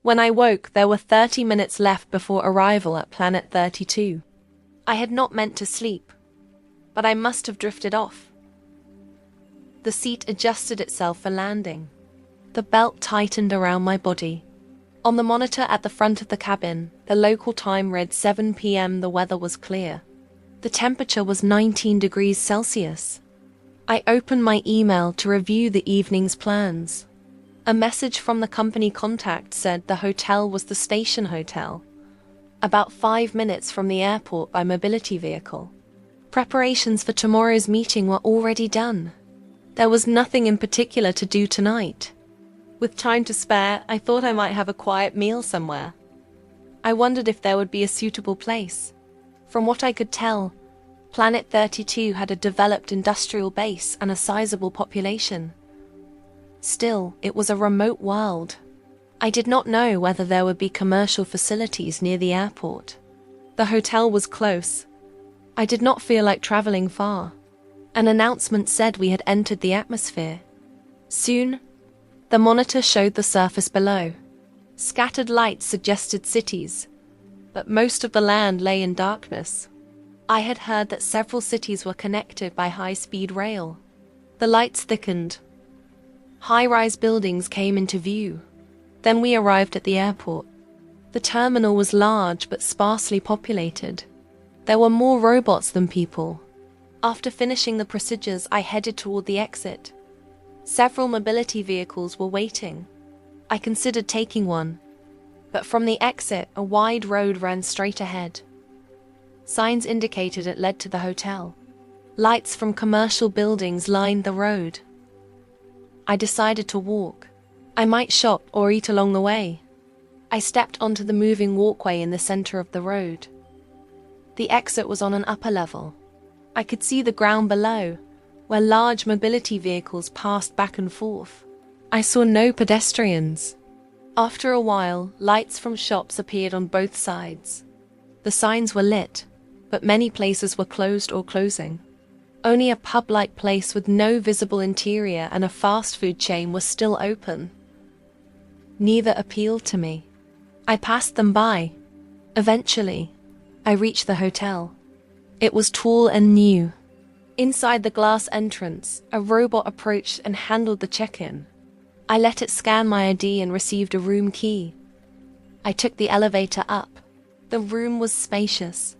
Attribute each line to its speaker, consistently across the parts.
Speaker 1: When I woke, there were 30 minutes left before arrival at Planet 32. I had not meant to sleep, but I must have drifted off. The seat adjusted itself for landing. The belt tightened around my body. On the monitor at the front of the cabin, the local time read 7 p.m. The weather was clear. The temperature was 19 degrees Celsius. I opened my email to review the evening's plans. A message from the company contact said the hotel was the station hotel, about 5 minutes from the airport by mobility vehicle. Preparations for tomorrow's meeting were already done. There was nothing in particular to do tonight. With time to spare, I thought I might have a quiet meal somewhere. I wondered if there would be a suitable place. From what I could tell, Planet 32 had a developed industrial base and a sizable population. Still, it was a remote world. I did not know whether there would be commercial facilities near the airport. The hotel was close. I did not feel like traveling far. An announcement said we had entered the atmosphere. Soon, the monitor showed the surface below. Scattered lights suggested cities, but most of the land lay in darkness. I had heard that several cities were connected by high-speed rail. The lights thickened. High-rise buildings came into view. Then we arrived at the airport. The terminal was large but sparsely populated. There were more robots than people. After finishing the procedures, I headed toward the exit. Several mobility vehicles were waiting. I considered taking one, but from the exit, a wide road ran straight ahead. Signs indicated it led to the hotel. Lights from commercial buildings lined the road. I decided to walk. I might shop or eat along the way. I stepped onto the moving walkway in the center of the road. The exit was on an upper level. I could see the ground below, where large mobility vehicles passed back and forth. I saw no pedestrians. After a while, lights from shops appeared on both sides. The signs were lit, but many places were closed or closing. Only a pub-like place with no visible interior and a fast food chain was still open. Neither appealed to me. I passed them by. Eventually, I reached the hotel. It was tall and new. Inside the glass entrance, a robot approached and handled the check-in. I let it scan my ID and received a room key. I took the elevator up. The room was spacious,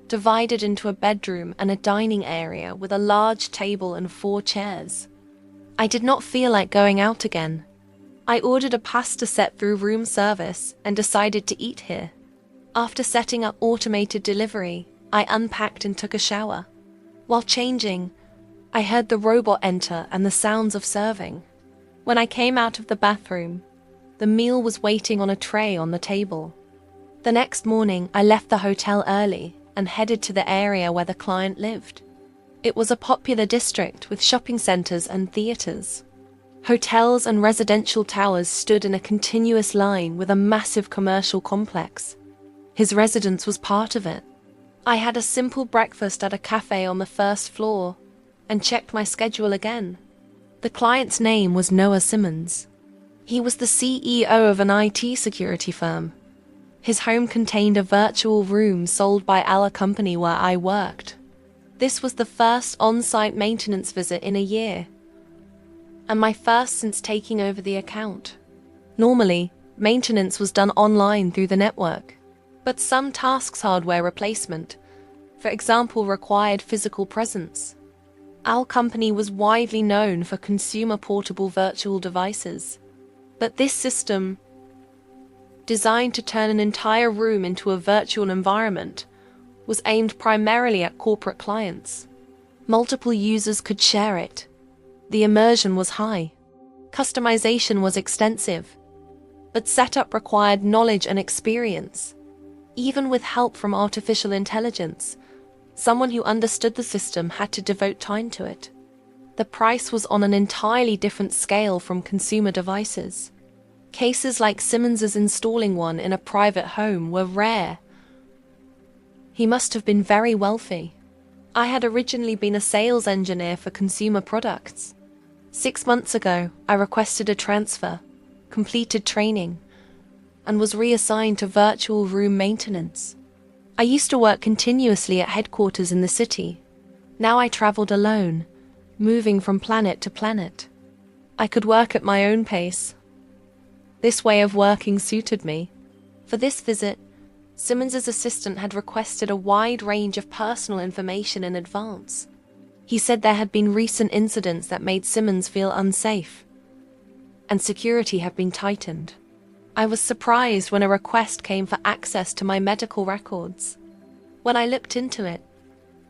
Speaker 1: divided into a bedroom and a dining area with a large table and 4 chairs. I did not feel like going out again. I ordered a pasta set through room service and decided to eat here. After setting up automated delivery, I unpacked and took a shower. While changing, I heard the robot enter and the sounds of serving. When I came out of the bathroom, the meal was waiting on a tray on the table. The next morning, I left the hotel early and headed to the area where the client lived. It was a popular district with shopping centers and theaters. Hotels and residential towers stood in a continuous line with a massive commercial complex. His residence was part of it. I had a simple breakfast at a cafe on the first floor and checked my schedule again. The client's name was Noah Simmons. He was the CEO of an IT security firm. His home contained a virtual room sold by our company where I worked. This was the first on-site maintenance visit in a year, and my first since taking over the account. Normally, maintenance was done online through the network. But some tasks' hardware replacement, for example, required physical presence. Our company was widely known for consumer portable virtual devices. But this system, designed to turn an entire room into a virtual environment, was aimed primarily at corporate clients. Multiple users could share it. The immersion was high. Customization was extensive. But setup required knowledge and experience. Even with help from artificial intelligence, someone who understood the system had to devote time to it. The price was on an entirely different scale from consumer devices. Cases like Simmons's installing one in a private home were rare. He must have been very wealthy. I had originally been a sales engineer for consumer products. 6 months ago, I requested a transfer, completed training, and was reassigned to virtual room maintenance. I used to work continuously at headquarters in the city. Now I traveled alone, moving from planet to planet. I could work at my own pace. This way of working suited me. For this visit, Simmons's assistant had requested a wide range of personal information in advance. He said there had been recent incidents that made Simmons feel unsafe, and security had been tightened. I was surprised when a request came for access to my medical records. When I looked into it,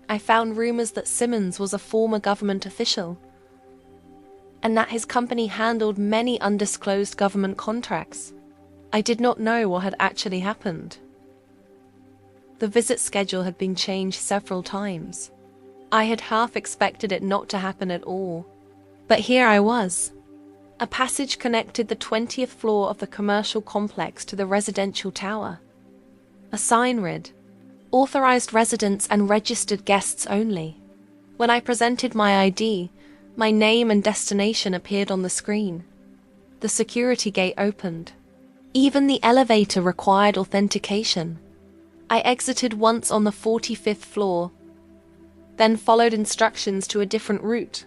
Speaker 1: I found rumors that Simmons was a former government official, and that his company handled many undisclosed government contracts. I did not know what had actually happened. The visit schedule had been changed several times. I had half expected it not to happen at all. But here I was. A passage connected the 20th floor of the commercial complex to the residential tower. A sign read, "Authorized residents and registered guests only." When I presented my ID, my name and destination appeared on the screen. The security gate opened. Even the elevator required authentication. I exited once on the 45th floor, then followed instructions to a different route.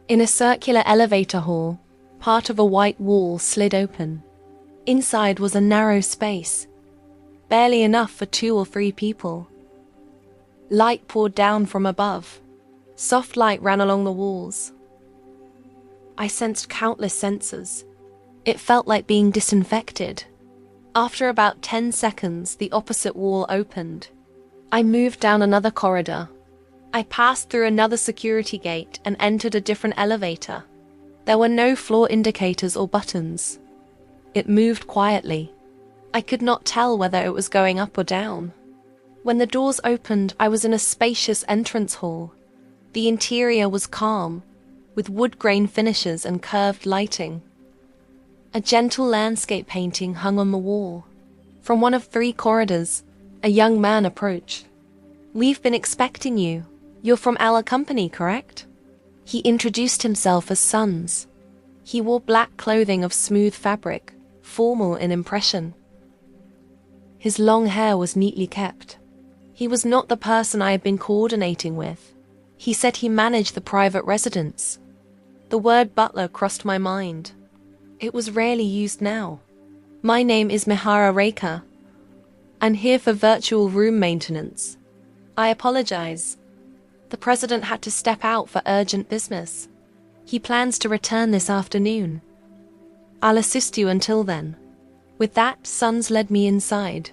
Speaker 1: In a circular elevator hall, part of a white wall slid open. Inside was a narrow space, barely enough for 2 or 3 people. Light poured down from above. Soft light ran along the walls. I sensed countless sensors. It felt like being disinfected. After about 10 seconds, the opposite wall opened. I moved down another corridor. I passed through another security gate and entered a different elevator. There were no floor indicators or buttons. It moved quietly. I could not tell whether it was going up or down. When the doors opened, I was in a spacious entrance hall. The interior was calm, with wood grain finishes and curved lighting. A gentle landscape painting hung on the wall. From one of 3 corridors, a young man approached. "We've been expecting you. You're from our company, correct?" He introduced himself as Sons. He wore black clothing of smooth fabric, formal in impression. His long hair was neatly kept. He was not the person I had been coordinating with. He said he managed the private residence. The word butler crossed my mind. It was rarely used now. "My name is Mihara Reika. I'm here for virtual room maintenance. I apologize. The president had to step out for urgent business. He plans to return this afternoon. I'll assist you until then." With that, Sons led me inside.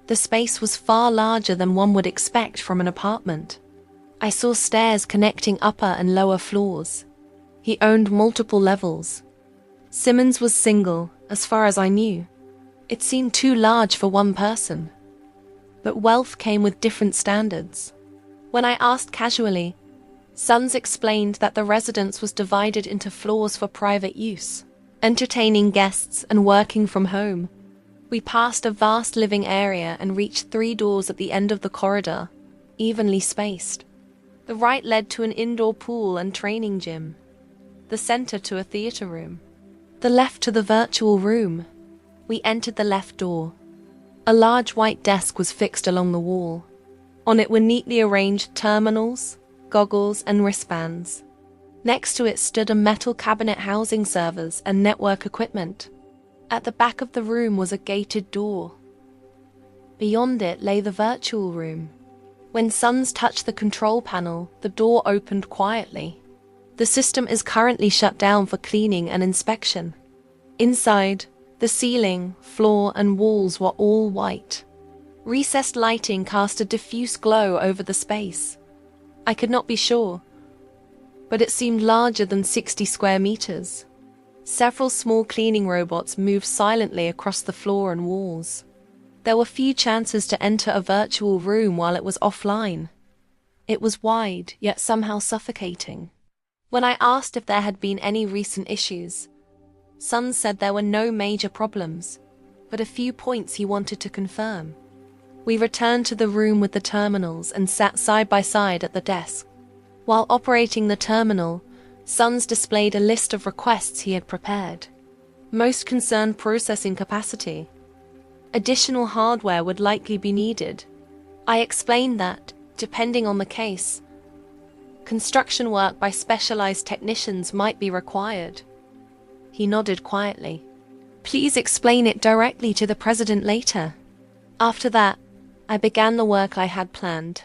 Speaker 1: The space was far larger than one would expect from an apartment. I saw stairs connecting upper and lower floors. He owned multiple levels. Simmons was single, as far as I knew. It seemed too large for one person. But wealth came with different standards. When I asked casually, Sons explained that the residence was divided into floors for private use, entertaining guests and working from home. We passed a vast living area and reached 3 doors at the end of the corridor, evenly spaced. The right led to an indoor pool and training gym. The center to a theater room. The left to the virtual room. We entered the left door. A large white desk was fixed along the wall. On it were neatly arranged terminals, goggles, and wristbands. Next to it stood a metal cabinet housing servers and network equipment. At the back of the room was a gated door. Beyond it lay the virtual room. When Sons touched the control panel, the door opened quietly. The system is currently shut down for cleaning and inspection. Inside, the ceiling, floor, and walls were all white. Recessed lighting cast a diffuse glow over the space. I could not be sure, but it seemed larger than 60 square meters. Several small cleaning robots moved silently across the floor and walls. There were few chances to enter a virtual room while it was offline. It was wide, yet somehow suffocating. When I asked if there had been any recent issues, Sons said there were no major problems, but a few points he wanted to confirm. We returned to the room with the terminals and sat side by side at the desk. While operating the terminal, Sons displayed a list of requests he had prepared. Most concerned processing capacity. Additional hardware would likely be needed. I explained that, depending on the case, construction work by specialized technicians might be required. He nodded quietly. Please explain it directly to the president later. After that, I began the work I had planned.